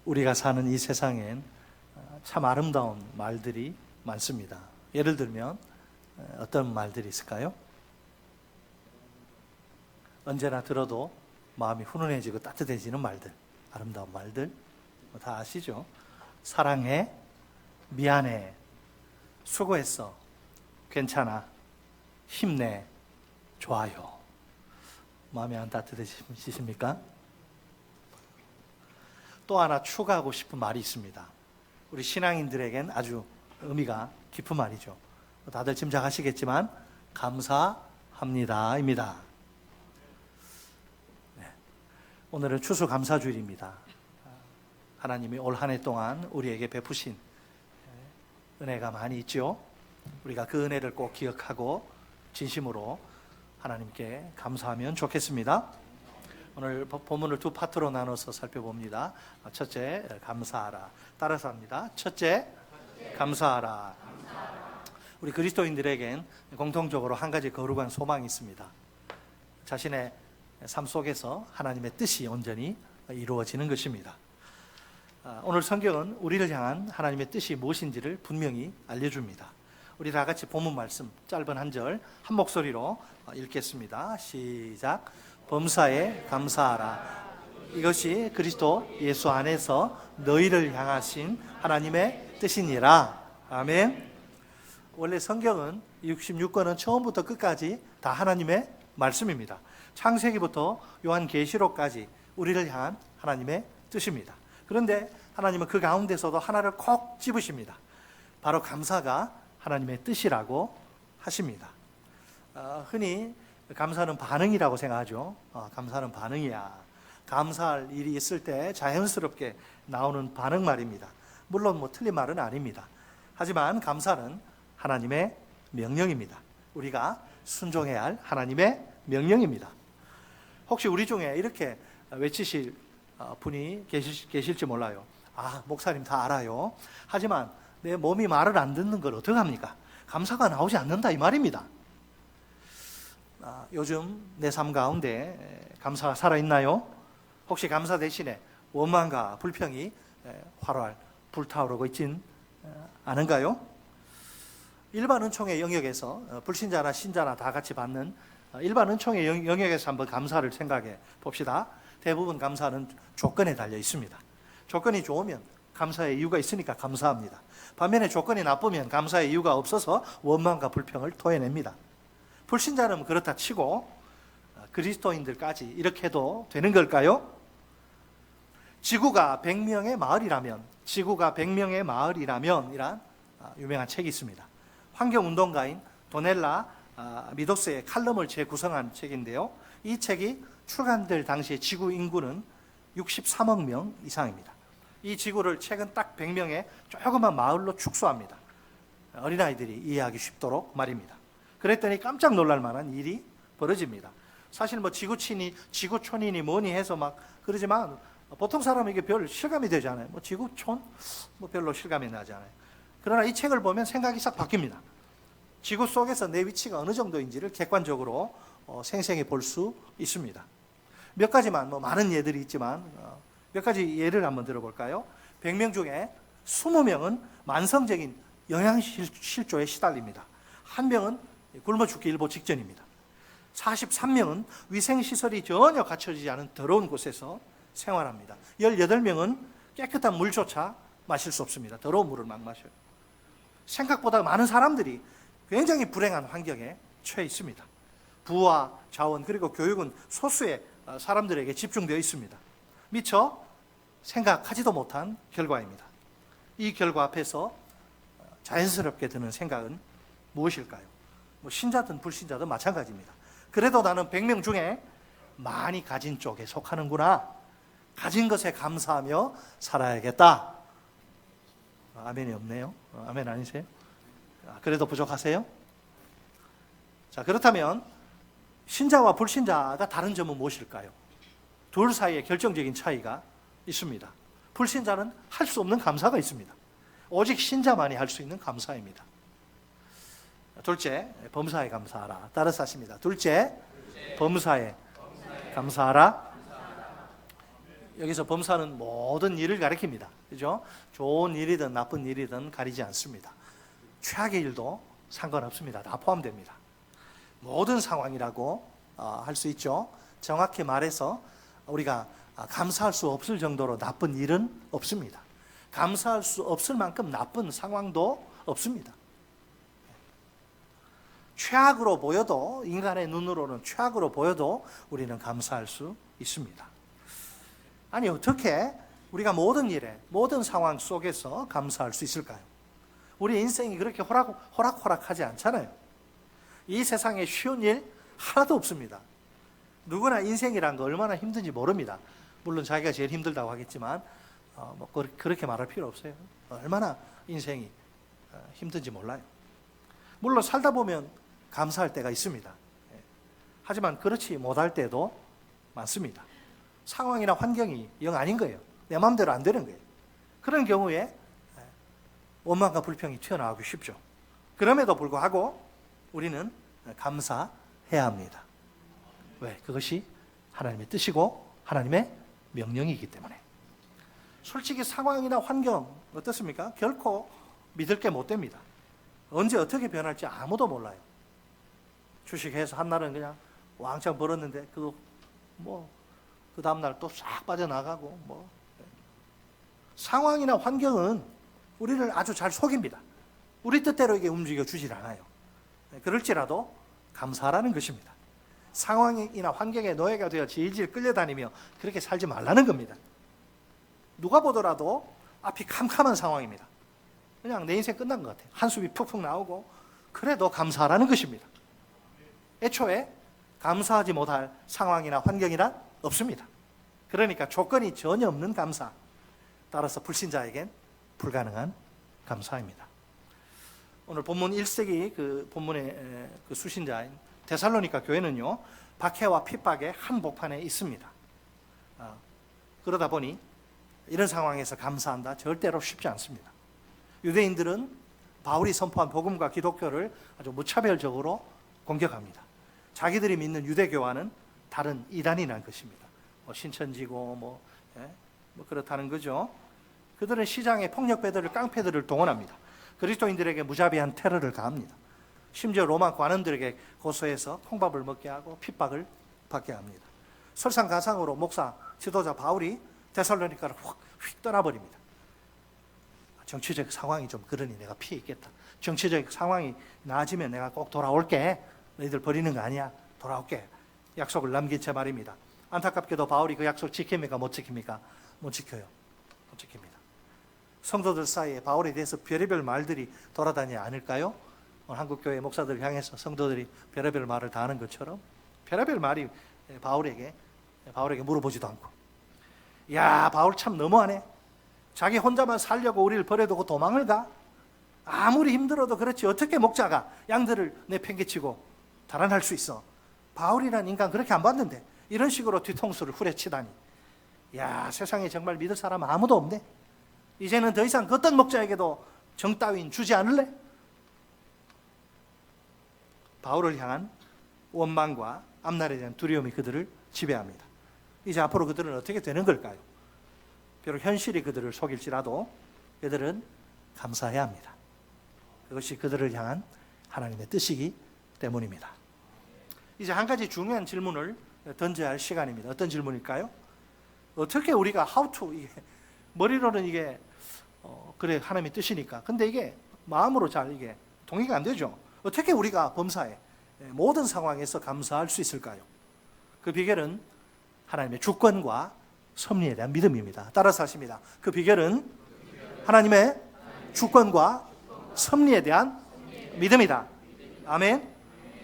우리가 사는 이 세상엔 참 아름다운 말들이 많습니다. 예를 들면 어떤 말들이 있을까요? 언제나 들어도 마음이 훈훈해지고 따뜻해지는 말들, 아름다운 말들 다 아시죠? 사랑해, 미안해, 수고했어, 괜찮아, 힘내, 좋아요. 마음이 안 따뜻해지십니까? 또 하나 추가하고 싶은 말이 있습니다. 우리 신앙인들에겐 아주 의미가 깊은 말이죠. 다들 짐작하시겠지만 감사합니다입니다. 네. 오늘은 추수감사주일입니다. 하나님이 올 한 해 동안 우리에게 베푸신 은혜가 많이 있죠. 우리가 그 은혜를 꼭 기억하고 진심으로 하나님께 감사하면 좋겠습니다. 오늘 본문을 두 파트로 나눠서 살펴봅니다. 첫째, 감사하라. 따라서 합니다. 첫째, 감사하라. 우리 그리스도인들에겐 공통적으로 한 가지 거룩한 소망이 있습니다. 자신의 삶 속에서 하나님의 뜻이 온전히 이루어지는 것입니다. 오늘 성경은 우리를 향한 하나님의 뜻이 무엇인지를 분명히 알려줍니다. 우리 다 같이 본문 말씀 짧은 한 절 한 목소리로 읽겠습니다. 시작. 범사에 감사하라. 이것이 그리스도 예수 안에서 너희를 향하신 하나님의 뜻이니라. 아멘. 원래 성경은 66권은 처음부터 끝까지 다 하나님의 말씀입니다. 창세기부터 요한계시록까지 우리를 향한 하나님의 뜻입니다. 그런데 하나님은 그 가운데서도 하나를 콕 집으십니다. 바로 감사가 하나님의 뜻이라고 하십니다. 흔히 감사는 반응이라고 생각하죠. 감사는 반응이야. 감사할 일이 있을 때 자연스럽게 나오는 반응 말입니다. 물론 틀린 말은 아닙니다. 하지만 감사는 하나님의 명령입니다. 우리가 순종해야 할 하나님의 명령입니다. 혹시 우리 중에 이렇게 외치실 분이 계실지 몰라요. 목사님 다 알아요. 하지만 내 몸이 말을 안 듣는 걸 어떡합니까? 감사가 나오지 않는다 이 말입니다. 요즘 내 삶 가운데 감사가 살아있나요? 혹시 감사 대신에 원망과 불평이 활활 불타오르고 있진 않은가요? 일반 은총의 영역에서 불신자나 신자나 다 같이 받는 일반 은총의 영역에서 한번 감사를 생각해 봅시다. 대부분 감사는 조건에 달려 있습니다. 조건이 좋으면 감사의 이유가 있으니까 감사합니다. 반면에 조건이 나쁘면 감사의 이유가 없어서 원망과 불평을 토해냅니다. 불신자는 그렇다 치고 그리스도인들까지 이렇게 해도 되는 걸까요? 지구가 100명의 마을이라면 이란 유명한 책이 있습니다. 환경운동가인 도넬라 미도스의 칼럼을 재구성한 책인데요. 이 책이 출간될 당시에 지구 인구는 63억 명 이상입니다. 이 지구를 최근 딱 100명의 조그만 마을로 축소합니다. 어린아이들이 이해하기 쉽도록 말입니다. 그랬더니 깜짝 놀랄 만한 일이 벌어집니다. 사실 지구촌이니 뭐니 해서 막 그러지만 보통 사람에게 별 실감이 되지 않아요. 지구촌? 별로 실감이 나지 않아요. 그러나 이 책을 보면 생각이 싹 바뀝니다. 지구 속에서 내 위치가 어느 정도인지를 객관적으로 생생히 볼 수 있습니다. 몇 가지만, 많은 예들이 있지만 몇 가지 예를 한번 들어볼까요? 100명 중에 20명은 만성적인 영양실조에 시달립니다. 한 명은 굶어 죽기 일보 직전입니다. 43명은 위생시설이 전혀 갖춰지지 않은 더러운 곳에서 생활합니다. 18명은 깨끗한 물조차 마실 수 없습니다. 더러운 물을 막 마셔요. 생각보다 많은 사람들이 굉장히 불행한 환경에 처해 있습니다. 부와 자원 그리고 교육은 소수의 사람들에게 집중되어 있습니다. 미처 생각하지도 못한 결과입니다. 이 결과 앞에서 자연스럽게 드는 생각은 무엇일까요? 신자든 불신자든 마찬가지입니다. 그래도 나는 100명 중에 많이 가진 쪽에 속하는구나. 가진 것에 감사하며 살아야겠다. 아멘이 없네요. 아멘 아니세요? 그래도 부족하세요? 자, 그렇다면 신자와 불신자가 다른 점은 무엇일까요? 둘 사이에 결정적인 차이가 있습니다. 불신자는 할 수 없는 감사가 있습니다. 오직 신자만이 할 수 있는 감사입니다. 둘째, 범사에 감사하라. 따라서 하십니다. 둘째, 범사에 감사하라. 여기서 범사는 모든 일을 가리킵니다. 그죠? 좋은 일이든 나쁜 일이든 가리지 않습니다. 최악의 일도 상관없습니다. 다 포함됩니다. 모든 상황이라고 할 수 있죠. 정확히 말해서 우리가 감사할 수 없을 정도로 나쁜 일은 없습니다. 감사할 수 없을 만큼 나쁜 상황도 없습니다. 최악으로 보여도, 인간의 눈으로는 최악으로 보여도 우리는 감사할 수 있습니다. 아니, 어떻게 우리가 모든 일에, 모든 상황 속에서 감사할 수 있을까요? 우리 인생이 그렇게 호락호락하지 않잖아요. 이 세상에 쉬운 일 하나도 없습니다. 누구나 인생이란 거 얼마나 힘든지 모릅니다. 물론 자기가 제일 힘들다고 하겠지만 그렇게 말할 필요 없어요. 얼마나 인생이 힘든지 몰라요. 물론 살다 보면 감사할 때가 있습니다. 하지만 그렇지 못할 때도 많습니다. 상황이나 환경이 영 아닌 거예요. 내 마음대로 안 되는 거예요. 그런 경우에 원망과 불평이 튀어나오기 쉽죠. 그럼에도 불구하고 우리는 감사해야 합니다. 왜? 그것이 하나님의 뜻이고 하나님의 명령이기 때문에. 솔직히 상황이나 환경 어떻습니까? 결코 믿을 게 못 됩니다. 언제 어떻게 변할지 아무도 몰라요. 주식해서 한날은 그냥 왕창 벌었는데 그 다음날 또 싹 빠져나가고 상황이나 환경은 우리를 아주 잘 속입니다. 우리 뜻대로 이게 움직여 주질 않아요. 그럴지라도 감사하라는 것입니다. 상황이나 환경에 노예가 되어 질질 끌려다니며 그렇게 살지 말라는 겁니다. 누가 보더라도 앞이 캄캄한 상황입니다. 그냥 내 인생 끝난 것 같아요. 한숨이 푹푹 나오고 그래도 감사하라는 것입니다. 애초에 감사하지 못할 상황이나 환경이란 없습니다. 그러니까 조건이 전혀 없는 감사, 따라서 불신자에겐 불가능한 감사입니다. 오늘 본문 1세기 그 본문의 그 수신자인 데살로니가 교회는요, 박해와 핍박의 한복판에 있습니다. 그러다 보니 이런 상황에서 감사한다 절대로 쉽지 않습니다. 유대인들은 바울이 선포한 복음과 기독교를 아주 무차별적으로 공격합니다. 자기들이 믿는 유대교와는 다른 이단이라는 것입니다. 신천지고 그렇다는 거죠. 그들은 시장에 폭력배들을, 깡패들을 동원합니다. 그리스도인들에게 무자비한 테러를 가합니다. 심지어 로마 관원들에게 고소해서 콩밥을 먹게 하고 핍박을 받게 합니다. 설상가상으로 목사, 지도자 바울이 데살로니가를 휙 떠나버립니다. 정치적 상황이 좀 그러니 내가 피해 있겠다. 정치적 상황이 나아지면 내가 꼭 돌아올게. 너희들 버리는 거 아니야. 돌아올게. 약속을 남긴 채 말입니다. 안타깝게도 바울이 그 약속 지킵니까? 못 지킵니까? 못 지켜요. 못 지킵니다. 성도들 사이에 바울에 대해서 별의별 말들이 돌아다니지 않을까요? 한국교회 목사들 향해서 성도들이 별의별 말을 다 하는 것처럼 별의별 말이 바울에게 물어보지도 않고, 야, 바울 참 너무하네. 자기 혼자만 살려고 우리를 버려두고 도망을 가? 아무리 힘들어도 그렇지 어떻게 목자가 양들을 내팽개치고 달아날 수 있어? 바울이라는 인간 그렇게 안 봤는데 이런 식으로 뒤통수를 후려치다니. 야, 세상에 정말 믿을 사람 아무도 없네. 이제는 더 이상 그 어떤 목자에게도 정 따윈 주지 않을래? 바울을 향한 원망과 앞날에 대한 두려움이 그들을 지배합니다. 이제 앞으로 그들은 어떻게 되는 걸까요? 비록 현실이 그들을 속일지라도 그들은 감사해야 합니다. 그것이 그들을 향한 하나님의 뜻이기 때문입니다. 이제 한 가지 중요한 질문을 던져야 할 시간입니다. 어떤 질문일까요? 어떻게 우리가 how to, 머리로는 이게 그래 하나님의 뜻이니까, 근데 이게 마음으로 잘 이게 동의가 안 되죠. 어떻게 우리가 범사에 모든 상황에서 감사할 수 있을까요? 그 비결은 하나님의 주권과 섭리에 대한 믿음입니다. 따라서 하십니다. 그 비결은 하나님의 주권과 섭리에 대한 믿음이다. 아멘.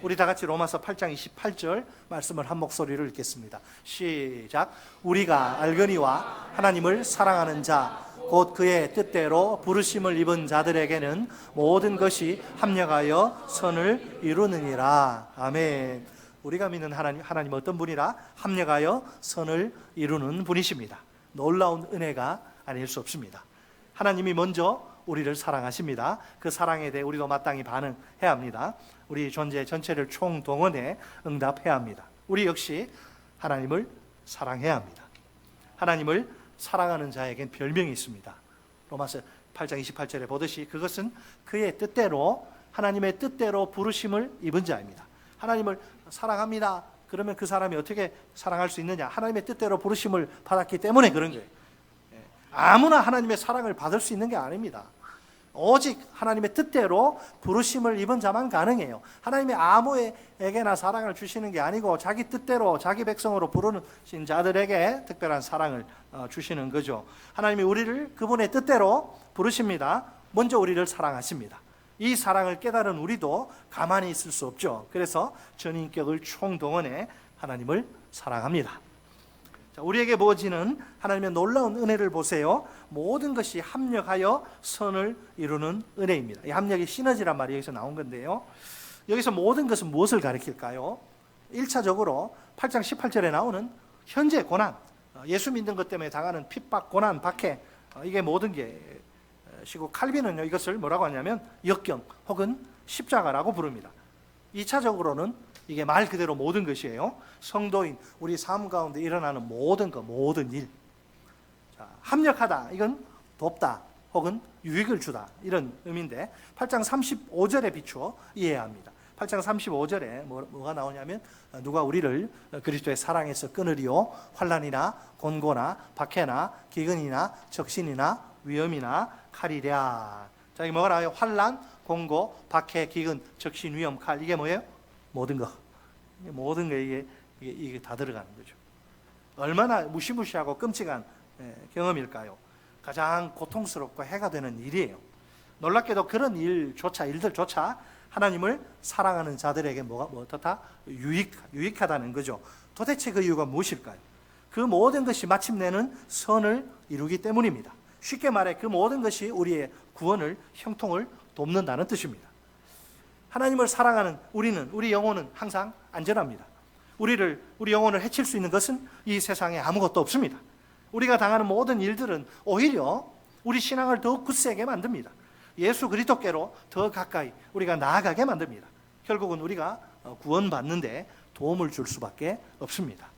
우리 다 같이 로마서 8장 28절 말씀을 한 목소리로 읽겠습니다. 시작. 우리가 알거니와 하나님을 사랑하는 자 곧 그의 뜻대로 부르심을 입은 자들에게는 모든 것이 합력하여 선을 이루느니라. 아멘. 우리가 믿는 하나님 어떤 분이라? 합력하여 선을 이루는 분이십니다. 놀라운 은혜가 아닐 수 없습니다. 하나님이 먼저 우리를 사랑하십니다. 그 사랑에 대해 우리도 마땅히 반응해야 합니다. 우리 존재 전체를 총동원해 응답해야 합니다. 우리 역시 하나님을 사랑해야 합니다. 하나님을 사랑하는 자에겐 별명이 있습니다. 로마서 8장 28절에 보듯이 그것은 그의 뜻대로, 하나님의 뜻대로 부르심을 입은 자입니다. 하나님을 사랑합니다. 그러면 그 사람이 어떻게 사랑할 수 있느냐? 하나님의 뜻대로 부르심을 받았기 때문에 그런 거예요. 아무나 하나님의 사랑을 받을 수 있는 게 아닙니다. 오직 하나님의 뜻대로 부르심을 입은 자만 가능해요. 하나님이 아무에게나 사랑을 주시는 게 아니고 자기 뜻대로 자기 백성으로 부르신 자들에게 특별한 사랑을 주시는 거죠. 하나님이 우리를 그분의 뜻대로 부르십니다. 먼저 우리를 사랑하십니다. 이 사랑을 깨달은 우리도 가만히 있을 수 없죠. 그래서 전인격을 총동원해 하나님을 사랑합니다. 자, 우리에게 부어지는 하나님의 놀라운 은혜를 보세요. 모든 것이 합력하여 선을 이루는 은혜입니다. 이 합력이 시너지란 말이 여기서 나온 건데요. 여기서 모든 것은 무엇을 가리킬까요? 1차적으로 8장 18절에 나오는 현재 고난, 예수 믿는 것 때문에 당하는 핍박, 고난, 박해, 이게 모든 게시고, 칼빈은요 이것을 뭐라고 하냐면 역경 혹은 십자가라고 부릅니다. 2차적으로는 이게 말 그대로 모든 것이에요. 성도인 우리 삶 가운데 일어나는 모든 것, 모든 일. 자, 합력하다, 이건 돕다 혹은 유익을 주다, 이런 의미인데 8장 35절에 비추어 이해해야 합니다. 8장 35절에 뭐가 나오냐면 누가 우리를 그리스도의 사랑에서 끊으리요, 환난이나 곤고나 박해나 기근이나 적신이나 위험이나 칼이랴. 자, 이게 뭐가 나와요? 환난, 곤고, 박해, 기근, 적신, 위험, 칼. 이게 뭐예요? 모든 거. 모든 거 이게 다 들어가는 거죠. 얼마나 무시무시하고 끔찍한 경험일까요? 가장 고통스럽고 해가 되는 일이에요. 놀랍게도 그런 일들조차 하나님을 사랑하는 자들에게 어떻다? 유익하다는 거죠. 도대체 그 이유가 무엇일까요? 그 모든 것이 마침내는 선을 이루기 때문입니다. 쉽게 말해 그 모든 것이 우리의 구원을, 형통을 돕는다는 뜻입니다. 하나님을 사랑하는 우리 영혼은 항상 안전합니다. 우리 영혼을 해칠 수 있는 것은 이 세상에 아무것도 없습니다. 우리가 당하는 모든 일들은 오히려 우리 신앙을 더욱 굳세게 만듭니다. 예수 그리스도께로 더 가까이 우리가 나아가게 만듭니다. 결국은 우리가 구원받는데 도움을 줄 수밖에 없습니다.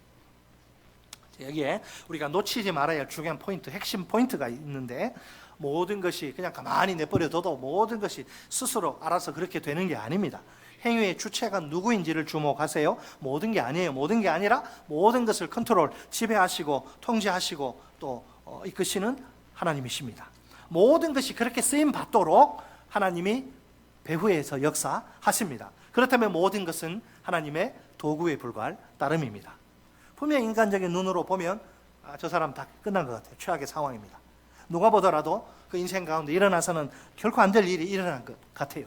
여기에 우리가 놓치지 말아야 할 중요한 포인트, 핵심 포인트가 있는데, 모든 것이 그냥 가만히 내버려둬도 모든 것이 스스로 알아서 그렇게 되는 게 아닙니다. 행위의 주체가 누구인지를 주목하세요. 모든 게 아니에요. 모든 게 아니라 모든 것을 컨트롤, 지배하시고 통제하시고 또 이끄시는 하나님이십니다. 모든 것이 그렇게 쓰임 받도록 하나님이 배후에서 역사하십니다. 그렇다면 모든 것은 하나님의 도구에 불과할 따름입니다. 분명 인간적인 눈으로 보면 저 사람 다 끝난 것 같아요. 최악의 상황입니다. 누가 보더라도 그 인생 가운데 일어나서는 결코 안 될 일이 일어난 것 같아요.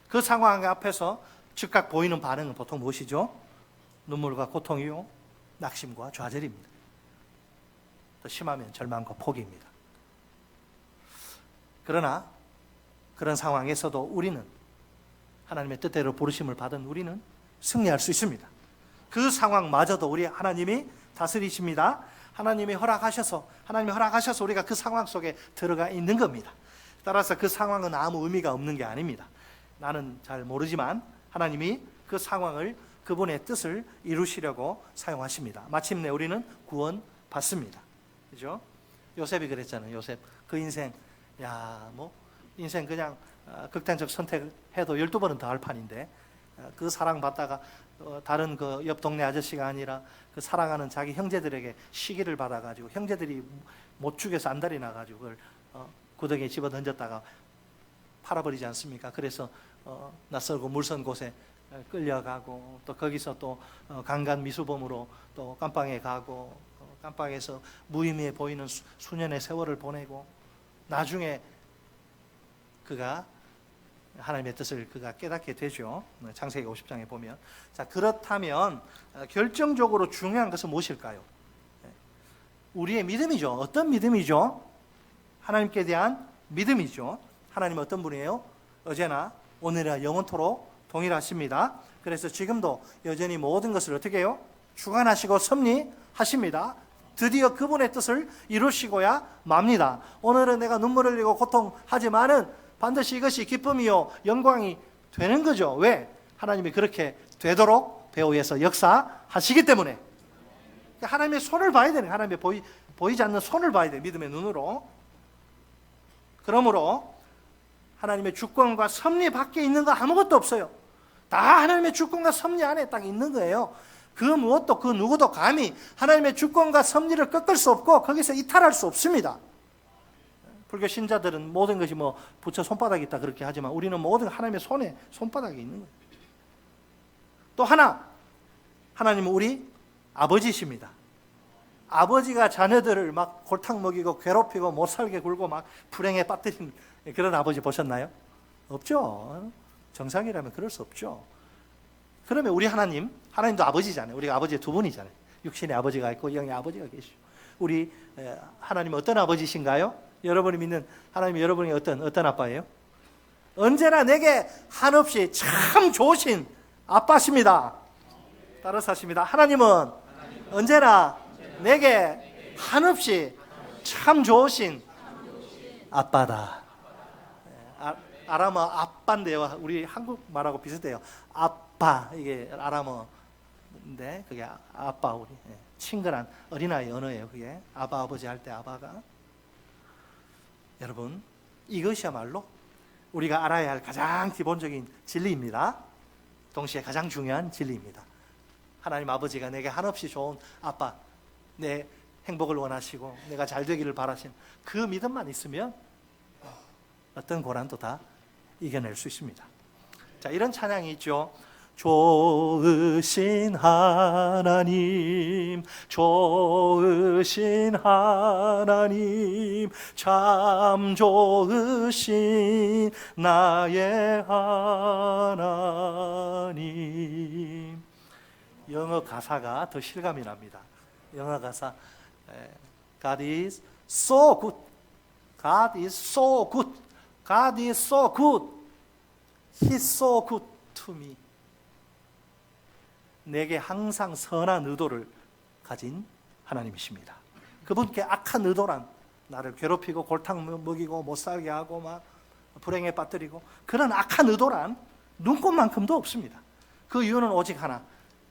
그 상황 앞에서 즉각 보이는 반응은 보통 무엇이죠? 눈물과 고통이요, 낙심과 좌절입니다. 더 심하면 절망과 포기입니다. 그러나 그런 상황에서도 우리는, 하나님의 뜻대로 부르심을 받은 우리는 승리할 수 있습니다. 그 상황마저도 우리 하나님이 다스리십니다. 하나님이 허락하셔서 우리가 그 상황 속에 들어가 있는 겁니다. 따라서 그 상황은 아무 의미가 없는 게 아닙니다. 나는 잘 모르지만 하나님이 그 상황을 그분의 뜻을 이루시려고 사용하십니다. 마침내 우리는 구원받습니다. 그죠? 요셉이 그랬잖아요. 요셉 그 인생, 인생 그냥 극단적 선택해도 12번은 더 할 판인데, 그 사랑받다가 다른 그 옆 동네 아저씨가 아니라 그 사랑하는 자기 형제들에게 시기를 받아가지고 형제들이 못 죽여서 안달이 나가지고 그걸 구덩이에 집어 던졌다가 팔아버리지 않습니까? 그래서 낯설고 물선 곳에 끌려가고, 또 거기서 또 강간 미수범으로 또 깜빵에 가고, 깜빵에서 무의미해 보이는 수년의 세월을 보내고, 나중에 그가 하나님의 뜻을 그가 깨닫게 되죠. 창세기 50장에 보면. 자, 그렇다면 결정적으로 중요한 것은 무엇일까요? 우리의 믿음이죠. 어떤 믿음이죠? 하나님께 대한 믿음이죠. 하나님은 어떤 분이에요? 어제나 오늘이나 영원토록 동일하십니다. 그래서 지금도 여전히 모든 것을 어떻게 해요? 주관하시고 섭리하십니다. 드디어 그분의 뜻을 이루시고야 맙니다. 오늘은 내가 눈물을 흘리고 고통하지만은 반드시 이것이 기쁨이요 영광이 되는 거죠. 왜? 하나님이 그렇게 되도록 배후에서 역사하시기 때문에. 하나님의 손을 봐야 되는, 하나님의 보이지 않는 손을 봐야 돼. 믿음의 눈으로. 그러므로 하나님의 주권과 섭리 밖에 있는 거 아무것도 없어요. 다 하나님의 주권과 섭리 안에 딱 있는 거예요. 그 무엇도 그 누구도 감히 하나님의 주권과 섭리를 꺾을 수 없고 거기서 이탈할 수 없습니다. 불교 신자들은 모든 것이 뭐 부처 손바닥에 있다 그렇게 하지만 우리는 모든 하나님의 손에 손바닥에 있는 거예요. 또 하나, 하나님은 우리 아버지십니다. 아버지가 자녀들을 막 골탕 먹이고 괴롭히고 못 살게 굴고 막 불행에 빠뜨린 그런 아버지 보셨나요? 없죠. 정상이라면 그럴 수 없죠. 그러면 우리 하나님도 아버지잖아요. 우리가 아버지 두 분이잖아요. 육신의 아버지가 있고 영의 아버지가 계시죠. 우리 하나님은 어떤 아버지신가요? 여러분이 믿는 하나님이 여러분이 어떤 아빠예요? 언제나 내게 한없이 참 좋으신 아빠십니다. 따라서 하십니다. 하나님은 언제나 내게 한없이 참 좋으신 아빠다. 아람어 아빠인데요. 우리 한국말하고 비슷해요. 아빠, 이게 아람어인데 그게 아빠, 우리 친근한 어린아이 언어예요. 그게 아바 아버지 할 때 아바가. 여러분, 이것이야말로 우리가 알아야 할 가장 기본적인 진리입니다. 동시에 가장 중요한 진리입니다. 하나님 아버지가 내게 한없이 좋은 아빠, 내 행복을 원하시고 내가 잘 되기를 바라신 그 믿음만 있으면 어떤 고난도 다 이겨낼 수 있습니다. 자, 이런 찬양이 있죠. 좋으신 하나님, 좋으신 하나님, 참 좋으신 나의 하나님. 영어 가사가 더 실감이 납니다. 영어 가사 God is so good. God is so good. God is so good. He's so good to me. 내게 항상 선한 의도를 가진 하나님이십니다. 그분께 악한 의도란 나를 괴롭히고 골탕 먹이고 못 살게 하고 막 불행에 빠뜨리고 그런 악한 의도란 눈꼽만큼도 없습니다. 그 이유는 오직 하나,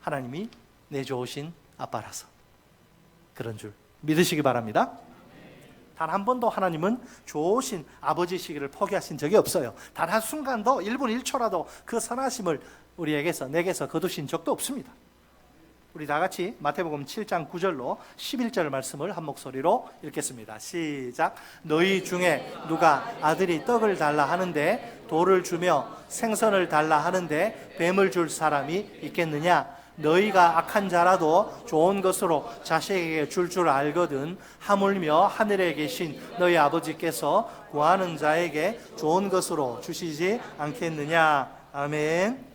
하나님이 내 좋으신 아빠라서 그런 줄 믿으시기 바랍니다. 단 한 번도 하나님은 좋으신 아버지시기를 포기하신 적이 없어요. 단 한순간도 1분 1초라도 그 선하심을 우리에게서 내게서 거두신 적도 없습니다. 우리 다 같이 마태복음 7장 9절로 11절 말씀을 한 목소리로 읽겠습니다. 시작. 너희 중에 누가 아들이 떡을 달라 하는데 돌을 주며 생선을 달라 하는데 뱀을 줄 사람이 있겠느냐? 너희가 악한 자라도 좋은 것으로 자식에게 줄 알거든 하물며 하늘에 계신 너희 아버지께서 구하는 자에게 좋은 것으로 주시지 않겠느냐. 아멘.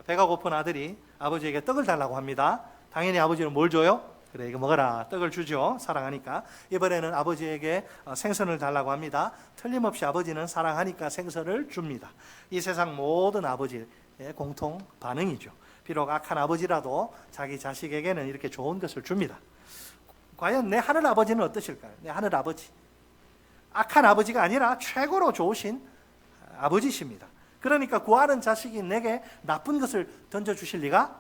배가 고픈 아들이 아버지에게 떡을 달라고 합니다. 당연히 아버지는 뭘 줘요? 그래, 이거 먹어라. 떡을 주죠. 사랑하니까. 이번에는 아버지에게 생선을 달라고 합니다. 틀림없이 아버지는 사랑하니까 생선을 줍니다. 이 세상 모든 아버지의 공통 반응이죠. 비록 악한 아버지라도 자기 자식에게는 이렇게 좋은 것을 줍니다. 과연 내 하늘 아버지는 어떠실까요? 내 하늘 아버지, 악한 아버지가 아니라 최고로 좋으신 아버지십니다. 그러니까 구하는 자식이 내게 나쁜 것을 던져주실 리가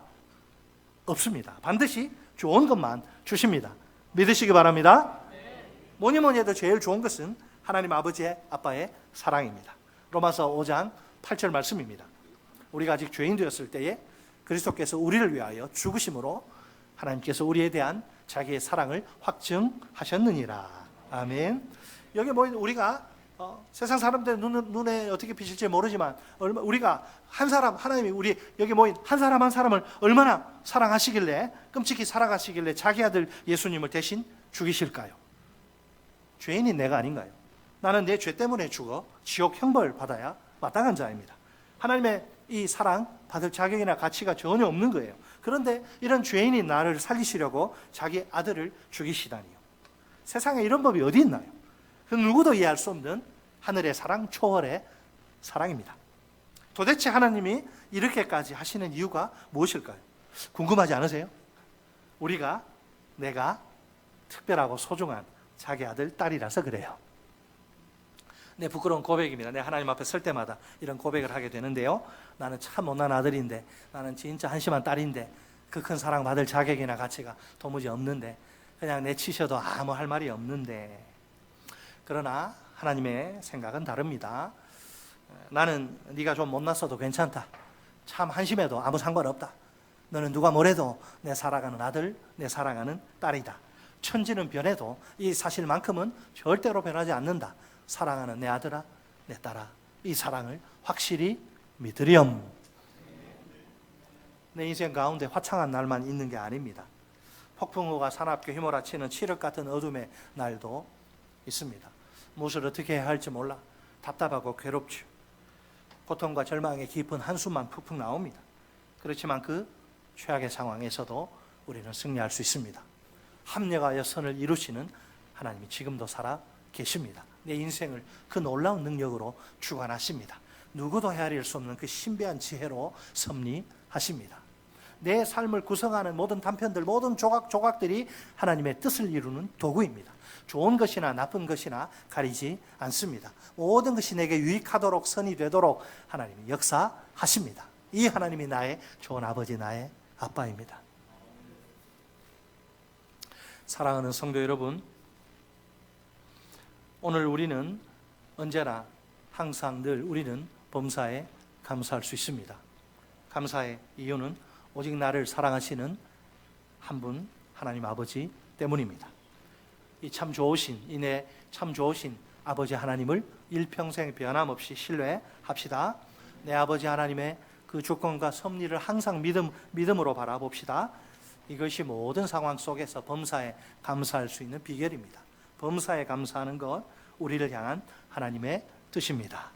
없습니다. 반드시 좋은 것만 주십니다. 믿으시기 바랍니다. 뭐니 해도 제일 좋은 것은 하나님 아버지의 아빠의 사랑입니다. 로마서 5장 8절 말씀입니다. 우리가 아직 죄인 되었을 때에 그리스도께서 우리를 위하여 죽으심으로 하나님께서 우리에 대한 자기의 사랑을 확증하셨느니라. 아멘. 여기 우리가 세상 사람들 눈에 어떻게 비칠지 모르지만 우리가 한 사람, 하나님이 우리 여기 모인 한 사람 한 사람을 얼마나 사랑하시길래, 끔찍히 사랑하시길래 자기 아들 예수님을 대신 죽이실까요? 죄인인 내가 아닌가요? 나는 내 죄 때문에 죽어 지옥 형벌 받아야 마땅한 자입니다. 하나님의 이 사랑 받을 자격이나 가치가 전혀 없는 거예요. 그런데 이런 죄인인 나를 살리시려고 자기 아들을 죽이시다니요. 세상에 이런 법이 어디 있나요? 그 누구도 이해할 수 없는 하늘의 사랑, 초월의 사랑입니다. 도대체 하나님이 이렇게까지 하시는 이유가 무엇일까요? 궁금하지 않으세요? 내가 특별하고 소중한 자기 아들, 딸이라서 그래요. 내 부끄러운 고백입니다. 내가 하나님 앞에 설 때마다 이런 고백을 하게 되는데요. 나는 참 못난 아들인데, 나는 진짜 한심한 딸인데, 그 큰 사랑 받을 자격이나 가치가 도무지 없는데, 그냥 내치셔도 아무 할 말이 없는데, 그러나 하나님의 생각은 다릅니다. 나는 네가 좀 못났어도 괜찮다. 참 한심해도 아무 상관없다. 너는 누가 뭐래도 내 사랑하는 아들, 내 사랑하는 딸이다. 천지는 변해도 이 사실만큼은 절대로 변하지 않는다. 사랑하는 내 아들아, 내 딸아, 이 사랑을 확실히 믿으렴. 내 인생 가운데 화창한 날만 있는 게 아닙니다. 폭풍우가 사납게 휘몰아치는 칠흑 같은 어둠의 날도 있습니다. 무엇을 어떻게 해야 할지 몰라 답답하고 괴롭죠. 고통과 절망의 깊은 한숨만 푹푹 나옵니다. 그렇지만 그 최악의 상황에서도 우리는 승리할 수 있습니다. 합력하여 선을 이루시는 하나님이 지금도 살아 계십니다. 내 인생을 그 놀라운 능력으로 주관하십니다. 누구도 헤아릴 수 없는 그 신비한 지혜로 섭리하십니다. 내 삶을 구성하는 모든 단편들, 모든 조각들이 하나님의 뜻을 이루는 도구입니다. 좋은 것이나 나쁜 것이나 가리지 않습니다. 모든 것이 내게 유익하도록, 선이 되도록 하나님이 역사하십니다. 이 하나님이 나의 좋은 아버지, 나의 아빠입니다. 사랑하는 성도 여러분, 오늘 우리는 언제나 항상 늘 우리는 범사에 감사할 수 있습니다. 감사의 이유는 오직 나를 사랑하시는 한 분, 하나님 아버지 때문입니다. 이 참 좋으신 아버지 하나님을 일평생 변함없이 신뢰합시다. 내 아버지 하나님의 그 주권과 섭리를 항상 믿음으로 바라봅시다. 이것이 모든 상황 속에서 범사에 감사할 수 있는 비결입니다. 범사에 감사하는 것, 우리를 향한 하나님의 뜻입니다.